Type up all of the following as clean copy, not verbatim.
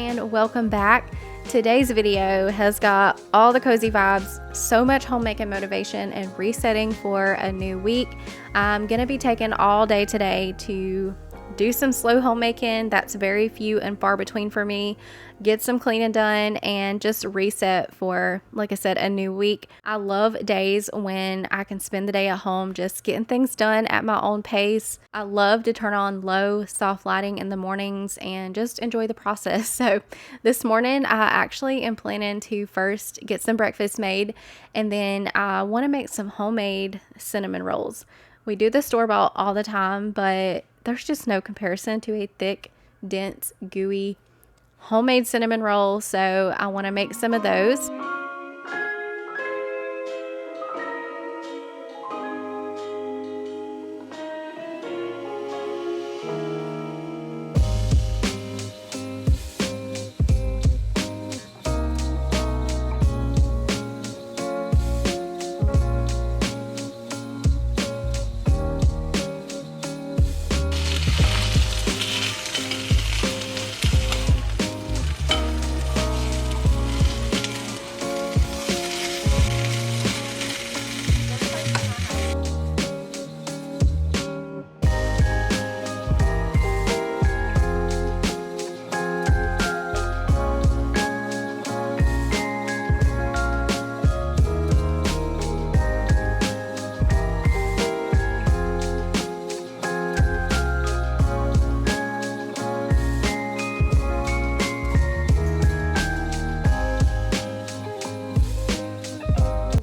and welcome back. Today's video has got all the cozy vibes, so much homemaking motivation and resetting for a new week. I'm gonna be taking all day today to do some slow homemaking that's very few and far between for me, get some cleaning done, and just reset for, like I said, a new week. I love days when I can spend the day at home just getting things done at my own pace. I love to turn on low, soft lighting in the mornings and just enjoy the process. So this morning I actually am planning to first get some breakfast made, and then I want to make some homemade cinnamon rolls. We do the store-bought all the time, but there's just no comparison to a thick, dense, gooey homemade cinnamon roll. So I want to make some of those.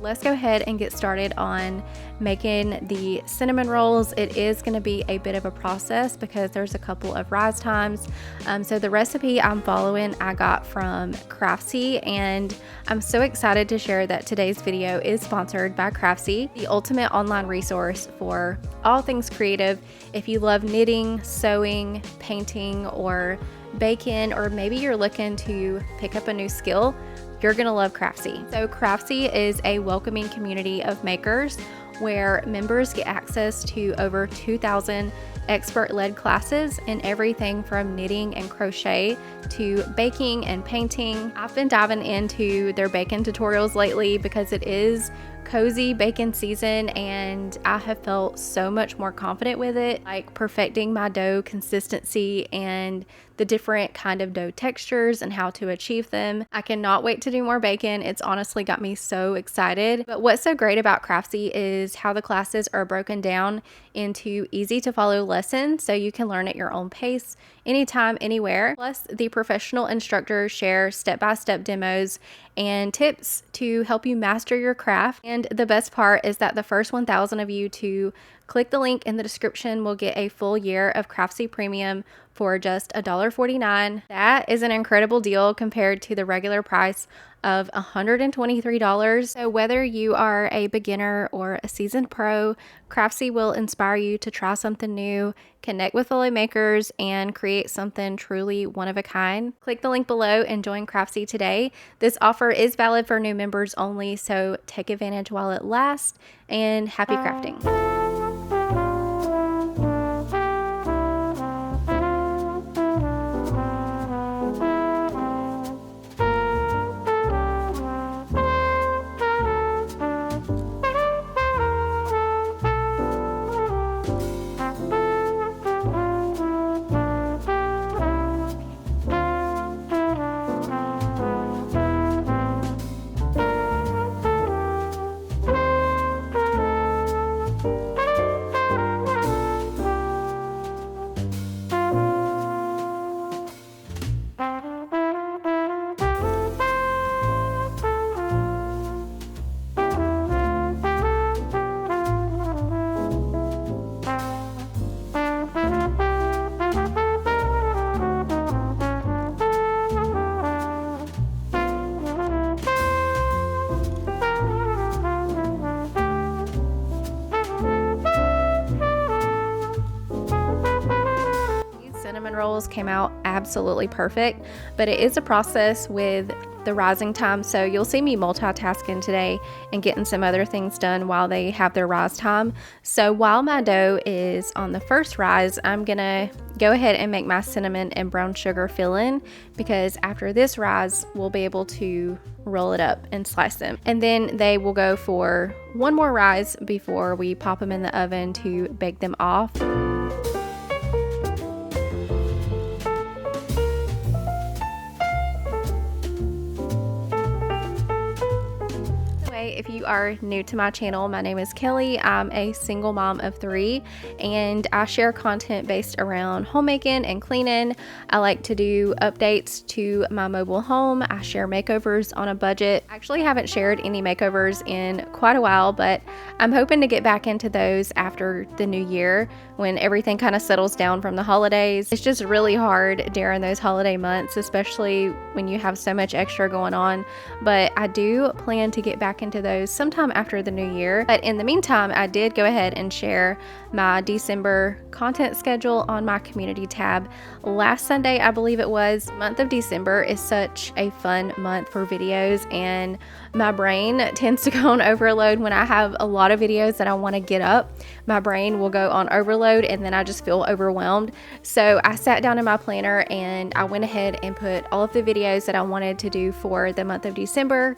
Let's go ahead and get started on making the cinnamon rolls. It is going to be a bit of a process because there's a couple of rise times. So the recipe I'm following I got from Craftsy, and I'm so excited to share that today's video is sponsored by Craftsy, the ultimate online resource for all things creative. If you love knitting, sewing, painting, or baking, or maybe you're looking to pick up a new skill, you're gonna love Craftsy. So Craftsy is a welcoming community of makers where members get access to over 2,000 expert-led classes in everything from knitting and crochet to baking and painting. I've been diving into their baking tutorials lately because it is cozy baking season, and I have felt so much more confident with it, like perfecting my dough consistency and the different kind of dough textures and how to achieve them. I cannot wait to do more baking. It's honestly got me so excited. But what's so great about Craftsy is how the classes are broken down into easy to follow lessons so you can learn at your own pace, anytime, anywhere. Plus, the professional instructors share step-by-step demos and tips to help you master your craft. And the best part is that the first 1,000 of you to click the link in the description will get a full year of Craftsy Premium for just $1.49. That is an incredible deal compared to the regular price of $123. So whether you are a beginner or a seasoned pro, Craftsy will inspire you to try something new, connect with fellow makers, and create something truly one of a kind. Click the link below and join Craftsy today. This offer is valid for new members only, so take advantage while it lasts, and happy crafting. nails came out absolutely perfect, but it is a process with the rising time, so you'll see me multitasking today and getting some other things done while they have their rise time. So while my dough is on the first rise, I'm gonna go ahead and make my cinnamon and brown sugar fill-in, because after this rise we'll be able to roll it up and slice them, and then they will go for one more rise before we pop them in the oven to bake them off. If you are new to my channel, my name is Kelly. I'm a single mom of 3, and I share content based around homemaking and cleaning. I like to do updates to my mobile home. I share makeovers on a budget. I actually haven't shared any makeovers in quite a while, but I'm hoping to get back into those after the new year when everything kind of settles down from the holidays. It's just really hard during those holiday months, especially when you have so much extra going on, but I do plan to get back into those sometime after the new year. But in the meantime, I did go ahead and share my December content schedule on my community tab last Sunday, I believe it was. Month of December is such a fun month for videos, and my brain tends to go on overload when I have a lot of videos that I want to get up. My brain will go on overload and then I just feel overwhelmed. So I sat down in my planner and I went ahead and put all of the videos that I wanted to do for the month of December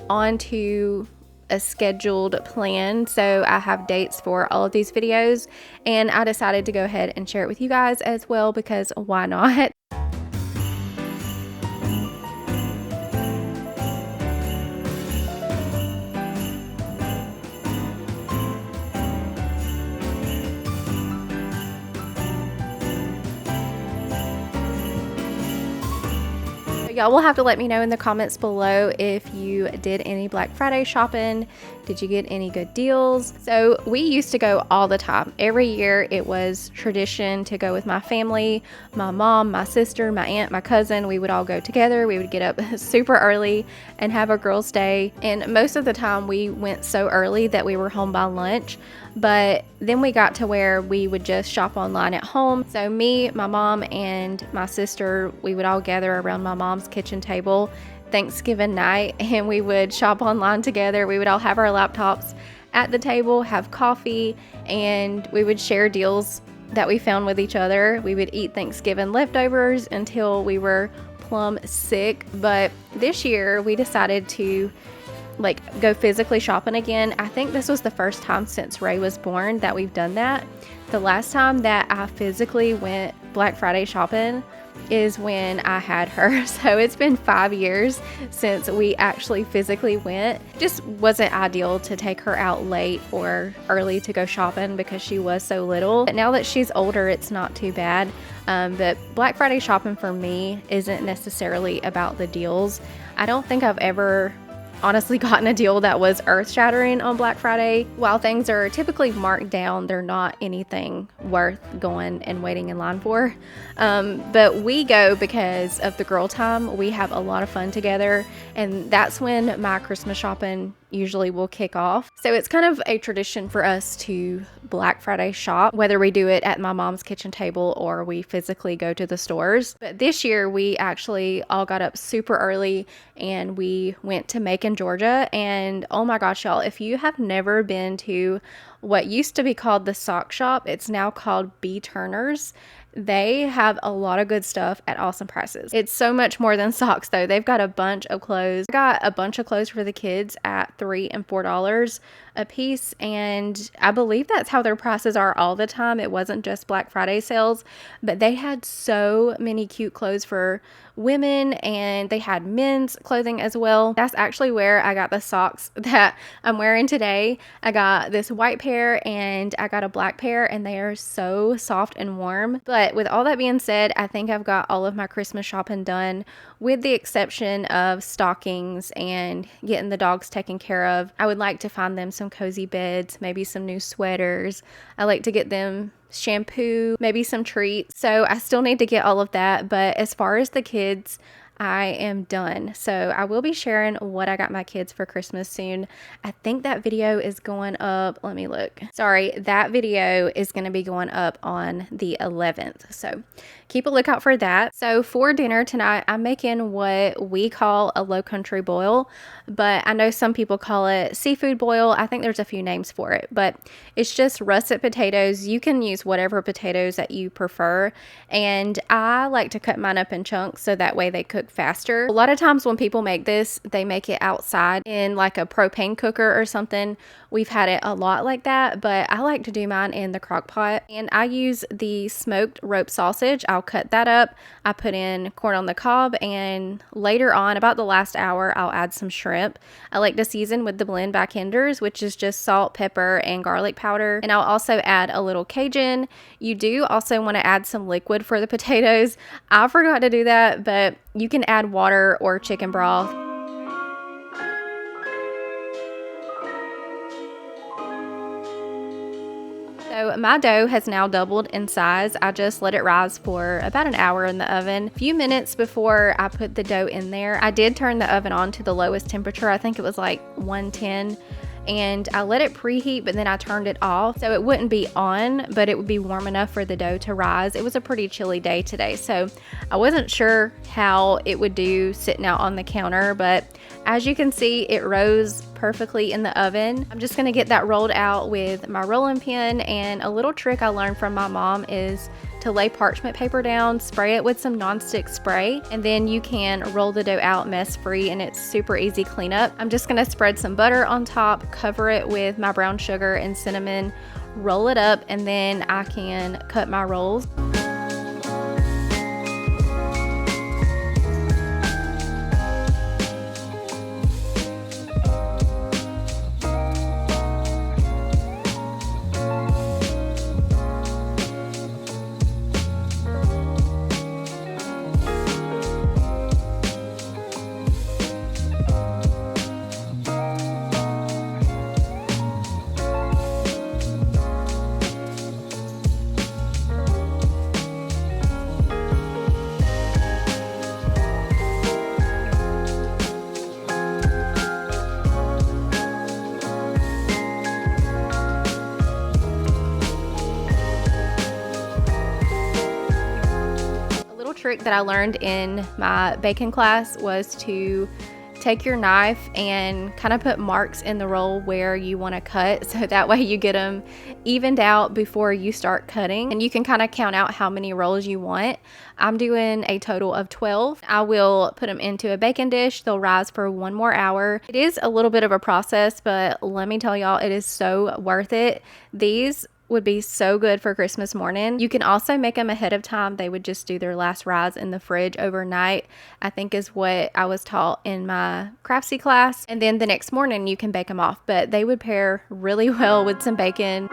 onto a scheduled plan. So I have dates for all of these videos, and I decided to go ahead and share it with you guys as well, because why not? Y'all will have to let me know in the comments below if you did any Black Friday shopping. Did you get any good deals? So we used to go all the time. Every year it was tradition to go with my family, my mom, my sister, my aunt, my cousin. We would all go together. We would get up super early and have a girls' day. And most of the time we went so early that we were home by lunch. But then we got to where we would just shop online at home. So me, my mom, and my sister, we would all gather around my mom's kitchen table Thanksgiving night, and we would shop online together. We would all have our laptops at the table, have coffee, and we would share deals that we found with each other. We would eat Thanksgiving leftovers until we were plumb sick. But this year we decided to go physically shopping again. I think this was the first time since Ray was born that we've done that. The last time that I physically went Black Friday shopping is when I had her. So it's been 5 years since we actually physically went. Just wasn't ideal to take her out late or early to go shopping because she was so little. But now that she's older, it's not too bad. But Black Friday shopping for me isn't necessarily about the deals. I don't think I've ever honestly gotten a deal that was earth-shattering on Black Friday. While things are typically marked down, they're not anything worth going and waiting in line for. But we go because of the girl time. We have a lot of fun together, and that's when my Christmas shopping usually will kick off. So it's kind of a tradition for us to Black Friday shop, whether we do it at my mom's kitchen table or we physically go to the stores. But this year we actually all got up super early and we went to Macon, Georgia. And oh my gosh, y'all, if you have never been to what used to be called the sock shop, it's now called B Turner's. They have a lot of good stuff at awesome prices. It's so much more than socks though. They've got a bunch of clothes. I got a bunch of clothes for the kids at $3 and $4 a piece, and I believe that's how their prices are all the time. It wasn't just Black Friday sales, but they had so many cute clothes for women, and they had men's clothing as well. That's actually where I got the socks that I'm wearing today. I got this white pair and I got a black pair, and they are so soft and warm. But with all that being said, I think I've got all of my Christmas shopping done, with the exception of stockings and getting the dogs taken care of. I would like to find them some cozy beds, maybe some new sweaters. I like to get them shampoo, maybe some treats. So I still need to get all of that. But as far as the kids, I am done. So I will be sharing what I got my kids for Christmas soon. I think that video is going up. Let me look. Sorry, that video is going to be going up on the 11th. So keep a lookout for that. So for dinner tonight, I'm making what we call a low country boil, but I know some people call it seafood boil. I think there's a few names for it, but it's just russet potatoes. You can use whatever potatoes that you prefer. And I like to cut mine up in chunks so that way they cook faster. A lot of times when people make this, they make it outside in like a propane cooker or something. We've had it a lot like that, but I like to do mine in the crock pot. And I use the smoked rope sausage. I'll cut that up. I put in corn on the cob, and later on, about the last hour, I'll add some shrimp. I like to season with the blend by Kinder's, which is just salt, pepper, and garlic powder. And I'll also add a little Cajun. You do also want to add some liquid for the potatoes. I forgot to do that, but you can add water or chicken broth. So my dough has now doubled in size. I just let it rise for about an hour in the oven. A few minutes before I put the dough in there, I did turn the oven on to the lowest temperature. I think it was like 110. And I let it preheat, but then I turned it off so it wouldn't be on, but it would be warm enough for the dough to rise. It was a pretty chilly day today, so I wasn't sure how it would do sitting out on the counter, but as you can see, it rose perfectly in the oven. I'm just gonna get that rolled out with my rolling pin, and a little trick I learned from my mom is to lay parchment paper down, spray it with some nonstick spray, and then you can roll the dough out mess free, and it's super easy cleanup. I'm just gonna spread some butter on top, cover it with my brown sugar and cinnamon, roll it up, and then I can cut my rolls. Trick that I learned in my baking class was to take your knife and kind of put marks in the roll where you want to cut, so that way you get them evened out before you start cutting, and you can kind of count out how many rolls you want. I'm doing a total of 12. I will put them into a baking dish. They'll rise for 1 more hour. It is a little bit of a process, but let me tell y'all, it is so worth it. These would be so good for Christmas morning. You can also make them ahead of time. They would just do their last rise in the fridge overnight, I think is what I was taught in my craftsy class. And then the next morning you can bake them off, but they would pair really well with some bacon.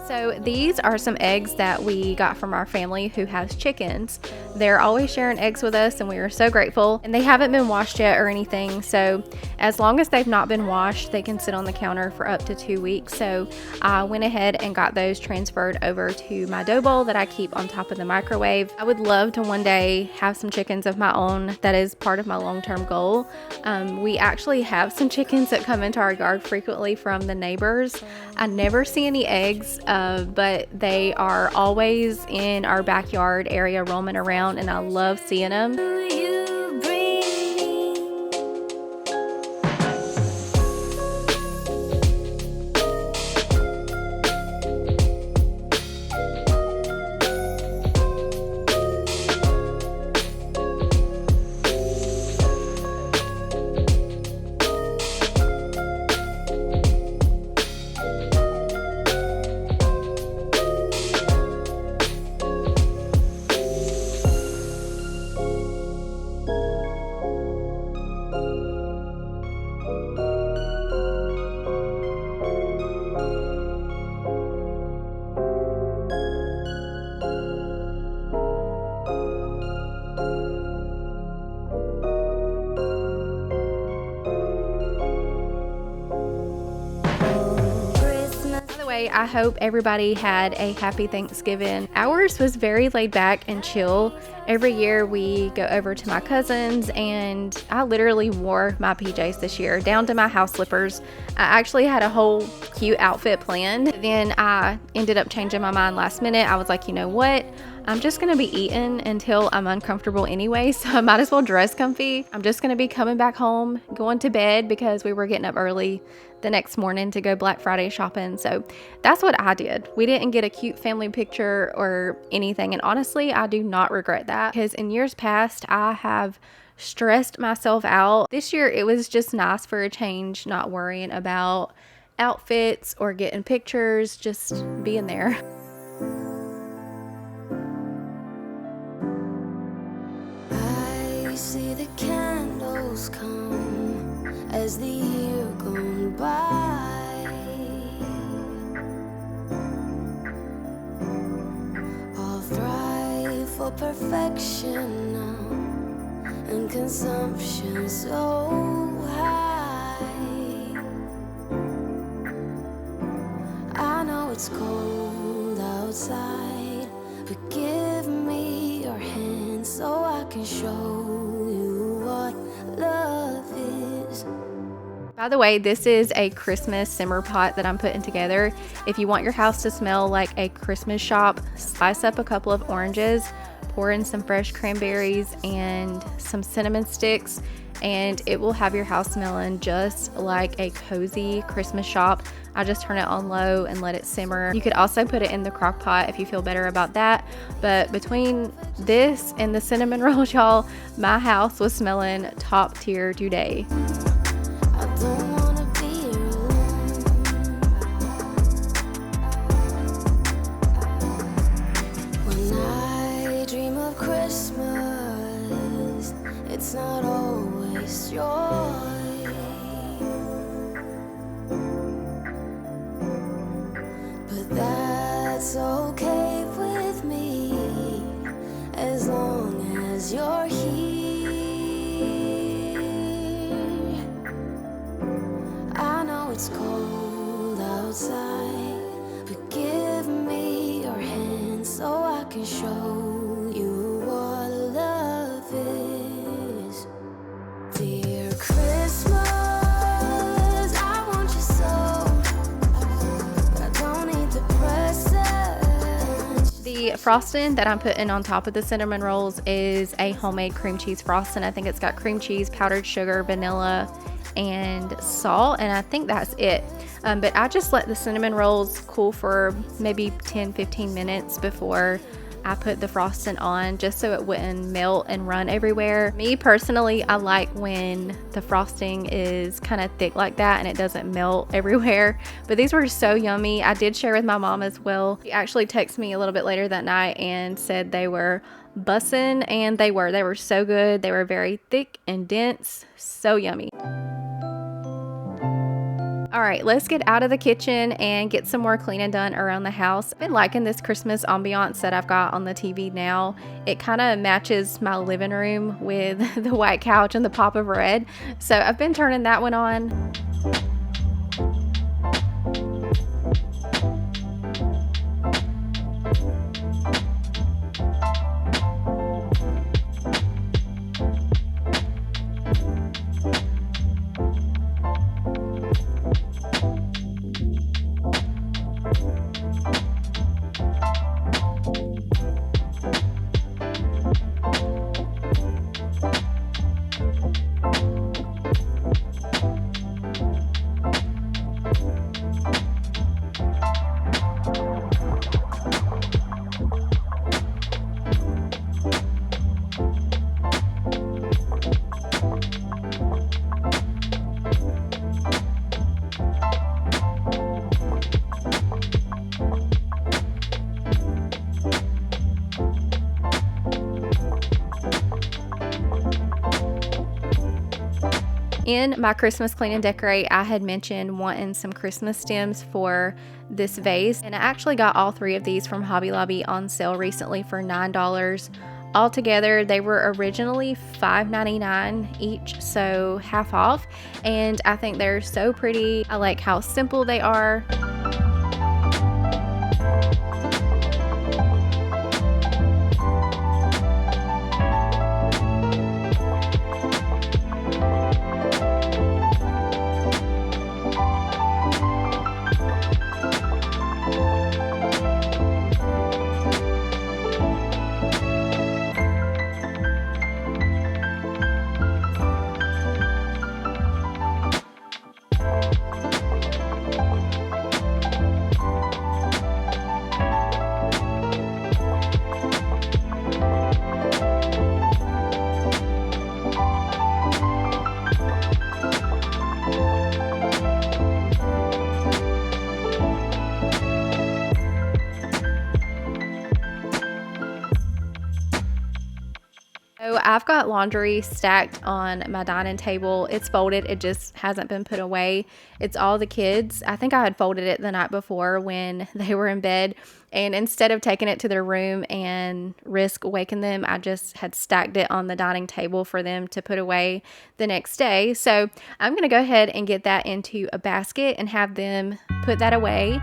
So these are some eggs that we got from our family who has chickens. They're always sharing eggs with us, and we are so grateful. And they haven't been washed yet or anything, so as long as they've not been washed, they can sit on the counter for up to 2 weeks. So I went ahead and got those transferred over to my dough bowl that I keep on top of the microwave. I would love to one day have some chickens of my own. That is part of my long-term goal. We actually have some chickens that come into our yard frequently from the neighbors. I never see any eggs, but they are always in our backyard area roaming around, and I love seeing them. Anyway, I hope everybody had a happy Thanksgiving. Ours was very laid back and chill. Every year we go over to my cousin's, and I literally wore my PJs this year down to my house slippers. I actually had a whole cute outfit planned. Then I ended up changing my mind last minute. I was like, you know what? I'm just gonna be eating until I'm uncomfortable anyway, so I might as well dress comfy. I'm just gonna be coming back home, going to bed because we were getting up early the next morning to go Black Friday shopping. So that's what I did. We didn't get a cute family picture or anything, and honestly, I do not regret that because in years past, I have stressed myself out. This year, it was just nice for a change, not worrying about outfits or getting pictures, just being there. See the candles come as the year gone by. All thrive for perfection now, and consumption so high. I know it's cold outside, but give me your hand so I can show what love is. By the way, this is a Christmas simmer pot that I'm putting together. If you want your house to smell like a Christmas shop, slice up a couple of oranges, pour in some fresh cranberries and some cinnamon sticks, and it will have your house smelling just like a cozy Christmas shop. I just turn it on low and let it simmer. You could also put it in the crock pot if you feel better about that. But between this and the cinnamon rolls, y'all, my house was smelling top tier today. I don't wanna be alone. When I dream of Christmas, it's not always joy. But that's okay with me as long as you're here. I know it's cold outside, but give me your hand so I can show you what love is. Dear Christmas, I want you so, but I don't need the presents. The frosting that I'm putting on top of the cinnamon rolls is a homemade cream cheese frosting. I think it's got cream cheese, powdered sugar, vanilla, and salt, and I think that's it. But I just let the cinnamon rolls cool for maybe 10-15 minutes before I put the frosting on, just so it wouldn't melt and run everywhere. Me personally, I like when the frosting is kind of thick like that and it doesn't melt everywhere. But these were so yummy. I did share with my mom as well. She actually texted me a little bit later that night and said they were bussin', and they were so good. They were very thick and dense, so yummy. All right, let's get out of the kitchen and get some more cleaning done around the house. I've been liking this Christmas ambiance that I've got on the TV now. It kind of matches my living room with the white couch and the pop of red. So I've been turning that one on. In my Christmas clean and decorate, I had mentioned wanting some Christmas stems for this vase, and I actually got all 3 of these from Hobby Lobby on sale recently for $9. Altogether, they were originally $5.99 each, so half off, and I think they're so pretty. I like how simple they are. got laundry stacked on my dining table. It's folded, it just hasn't been put away. It's all the kids. I think I had folded it the night before when they were in bed, and instead of taking it to their room and risk waking them, I just had stacked it on the dining table for them to put away the next day. So I'm gonna go ahead and get that into a basket and have them put that away.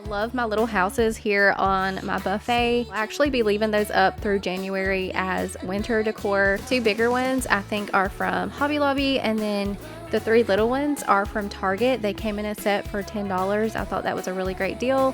Love my little houses here on my buffet. I'll actually be leaving those up through January as winter decor. 2 bigger ones I think are from Hobby Lobby, and then the 3 little ones are from Target. They came in a set for $10. I thought that was a really great deal.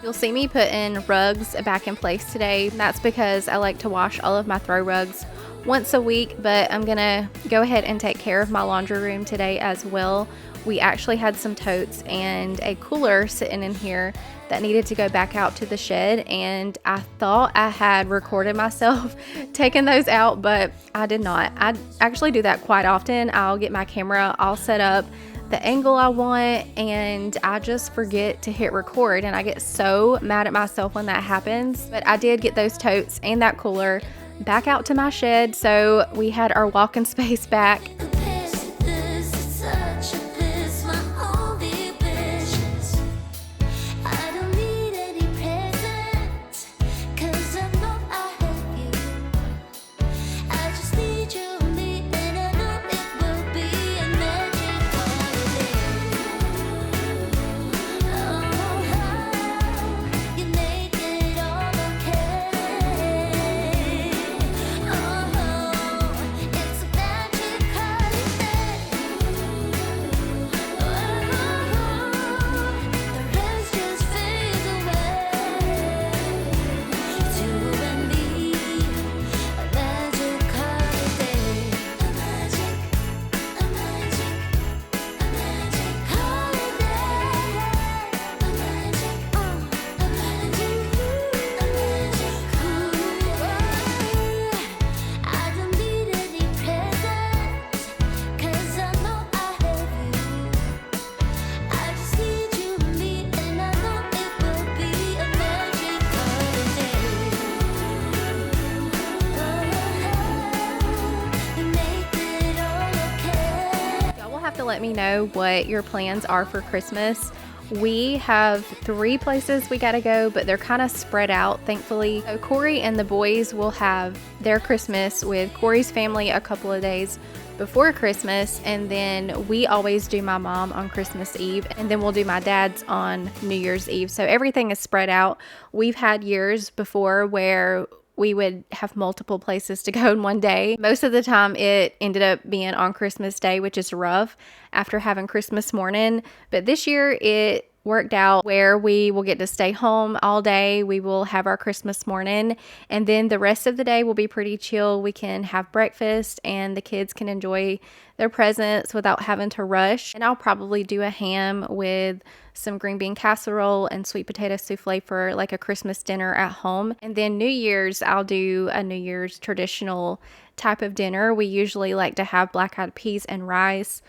You'll see me putting rugs back in place today. That's because I like to wash all of my throw rugs once a week, but I'm gonna go ahead and take care of my laundry room today as well. We actually had some totes and a cooler sitting in here that needed to go back out to the shed, and I thought I had recorded myself taking those out, but I did not. I actually do that quite often. I'll get my camera all set up the angle I want, and I just forget to hit record, and I get so mad at myself when that happens. But I did get those totes and that cooler back out to my shed, so we had our walk-in space back. Let me know what your plans are for Christmas. We have 3 places we gotta go, but they're kind of spread out, thankfully. So Corey and the boys will have their Christmas with Corey's family a couple of days before Christmas, and then we always do my mom on Christmas Eve, and then we'll do my dad's on New Year's Eve. So everything is spread out. We've had years before where we would have multiple places to go in one day. Most of the time it ended up being on Christmas Day, which is rough after having Christmas morning. But this year it worked out where we will get to stay home all day. We will have our Christmas morning, and then the rest of the day will be pretty chill. We can have breakfast and the kids can enjoy their presents without having to rush. And I'll probably do a ham with some green bean casserole and sweet potato souffle for like a Christmas dinner at home. And then New Year's, I'll do a New Year's traditional type of dinner. We usually like to have black-eyed peas and rice,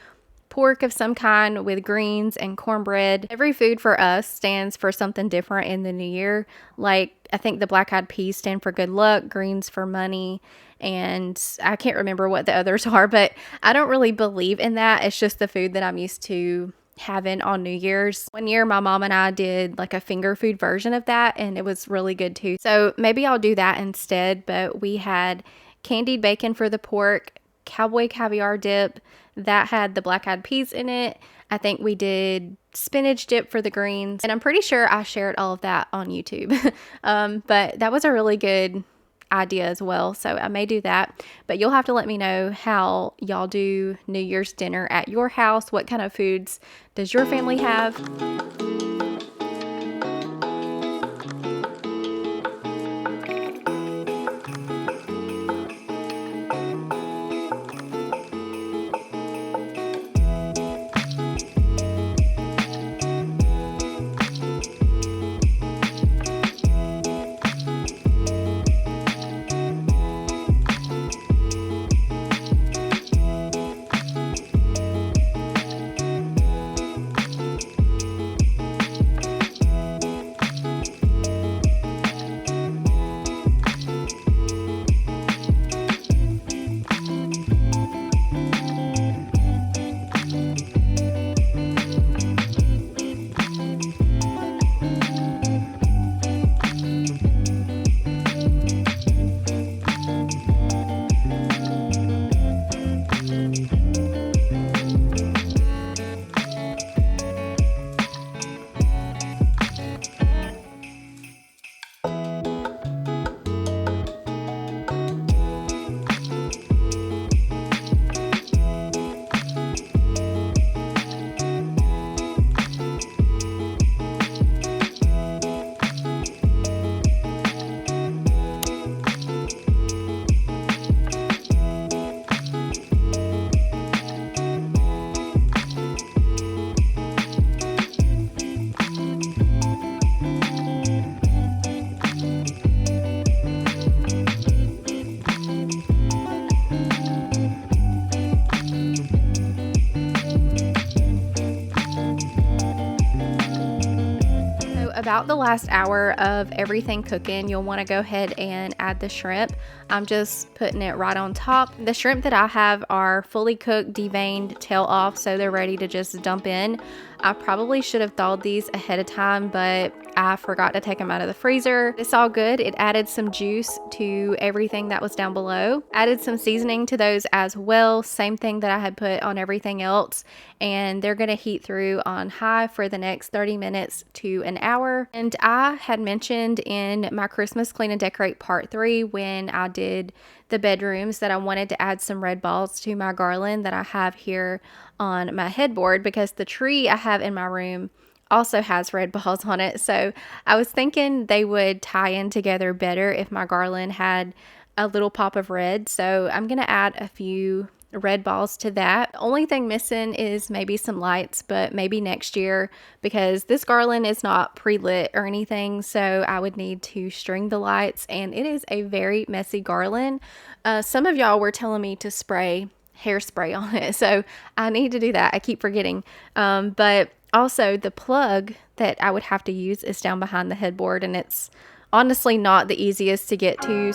pork of some kind with greens and cornbread. Every food for us stands for something different in the new year. Like, I think the black-eyed peas stand for good luck, greens for money, and I can't remember what the others are, but I don't really believe in that. It's just the food that I'm used to having on New Year's. One year my mom and I did like a finger food version of that, and it was really good too. So maybe I'll do that instead. But we had candied bacon for the pork, cowboy caviar dip that had the black eyed peas in it. I think we did spinach dip for the greens, and I'm pretty sure I shared all of that on YouTube. But that was a really good idea as well, so I may do that. But you'll have to let me know how y'all do New Year's dinner at your house. What kind of foods does your family have? About the last hour of everything cooking, you'll want to go ahead and add the shrimp. I'm just putting it right on top. The shrimp that I have are fully cooked, deveined, tail off, so they're ready to just dump in. I probably should have thawed these ahead of time, but I forgot to take them out of the freezer. It's all good. It added some juice to everything that was down below. Added some seasoning to those as well. Same thing that I had put on everything else. And they're going to heat through on high for the next 30 minutes to an hour. And I had mentioned in my Christmas Clean and Decorate Part 3 when I did the bedrooms that I wanted to add some red balls to my garland that I have here on my headboard, because the tree I have in my room also has red balls on it. So I was thinking they would tie in together better if my garland had a little pop of red. So I'm going to add a few red balls to that. The only thing missing is maybe some lights, but maybe next year, because this garland is not pre-lit or anything, so I would need to string the lights, and it is a very messy garland. Some of y'all were telling me to spray hairspray on it, so I need to do that. I keep forgetting. But also the plug that I would have to use is down behind the headboard, and it's honestly not the easiest to get to.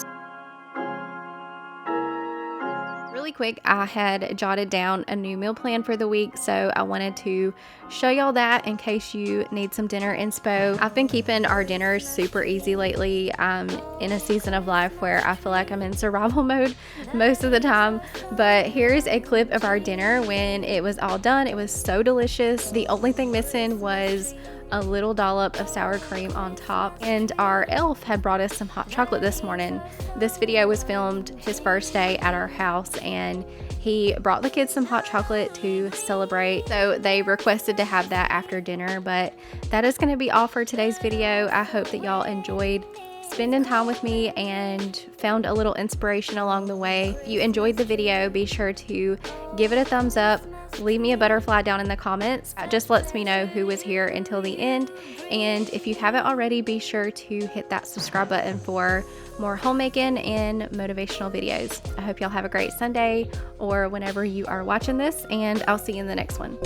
Really quick, I had jotted down a new meal plan for the week, so I wanted to show y'all that in case you need some dinner inspo. I've been keeping our dinners super easy lately. I'm in a season of life where I feel like I'm in survival mode most of the time, but here's a clip of our dinner when it was all done. It was so delicious. The only thing missing was a little dollop of sour cream on top, and our elf had brought us some hot chocolate this morning. This video was filmed his first day at our house, and he brought the kids some hot chocolate to celebrate, so they requested to have that after dinner. But that is going to be all for today's video. I hope that y'all enjoyed spending time with me and found a little inspiration along the way. If you enjoyed the video, be sure to give it a thumbs up. Leave me a butterfly down in the comments. That just lets me know who was here until the end. And if you haven't already, be sure to hit that subscribe button for more homemaking and motivational videos. I hope y'all have a great Sunday or whenever you are watching this, and I'll see you in the next one.